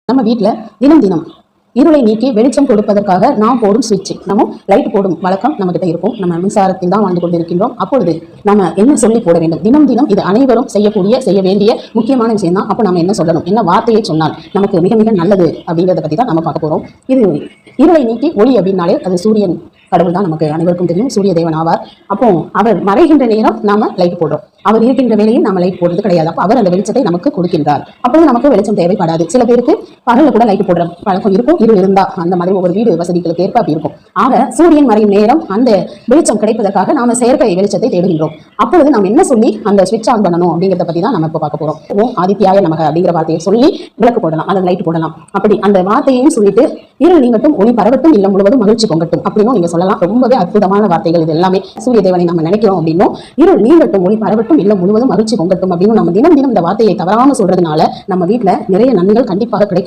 நம்ம வீட்டில் தினம் தினம் இருளை நீக்கி வெளிச்சம் கொடுப்பதற்காக நாம் போடும் சுவிட்ச், நம்ம லைட் போடும் வழக்கம் நம்ம கிட்ட இருக்கும். நம்ம மின்சாரத்தில் தான் வாழ்ந்து கொண்டிருக்கின்றோம். அப்பொழுது நம்ம என்ன சொல்லி போட வேண்டும்? தினம் தினம் இது அனைவரும் செய்ய வேண்டிய முக்கியமான விஷயம் தான். அப்போ நம்ம என்ன சொல்லணும், என்ன வார்த்தையை சொன்னால் நமக்கு மிக மிக நல்லது அப்படிங்கிறத பற்றி தான் நம்ம பார்க்க போறோம். இது இருளை நீக்கி ஒளி அப்படின்னாலே அது சூரியன் கடவுள் தான், நமக்கு அனைவருக்கும் தெரியும். சூரிய தேவன் ஆவார். அப்போ அவர் மறைகின்ற நேரம் நாம லைட் போடுறோம், அவர் இருக்கின்ற வேலையில் நம்ம லைட் போடுறது கிடையாது. அப்போ அவர் அந்த வெளிச்சத்தை நமக்கு கொடுக்கின்றார். அப்போது நமக்கு வெளிச்சம் தேவைப்படாது. சில பேருக்கு பகல்ல கூட லைட் போடுற பழக்கம் இருக்கும், இருள் இருந்தா அந்த மாதிரி ஒவ்வொரு வீடு வசதிகளுக்கு ஏற்ப அப்படி இருக்கும். ஆக சூரியன் மறையும் நேரம் அந்த வெளிச்சம் கிடைப்பதற்காக நாம செயற்கை வெளிச்சத்தை தேடுகின்றோம். அப்பொழுது நாம் என்ன சொல்லி அந்த ஸ்விட்ச் ஆன் பண்ணணும் அப்படிங்கிறத பத்தி தான் நம்ம இப்போ பார்க்க போறோம். ஓம் ஆதித்யாய நமக அப்படிங்கிற வார்த்தையை சொல்லி விளக்கு போடலாம், அதை லைட் போடலாம். அப்படி அந்த வார்த்தையையும் சொல்லிட்டு இருள் நீங்கட்டும், ஒளி பரவட்டும், இல்லம் முழுவதும் மகிழ்ச்சி பொங்கட்டும் அப்படின்னு நீங்க சொல்லலாம். ரொம்பவே அற்புதமான வார்த்தைகள் இது எல்லாமே. சூரிய தேவனை நம்ம நினைக்கிறோம் அப்படின்னும், இருள் நீங்கட்டும், ஒளி பரவட்டும், இல்லம் முழுவதும் மகிழ்ச்சி பொங்கட்டும் அப்படின்னு நம்ம தினம் தினம் இந்த வார்த்தையை தவறாம சொல்றதுனால நம்ம வீட்டுல நிறைய நன்மைகள் கண்டிப்பாக கிடைக்கும்.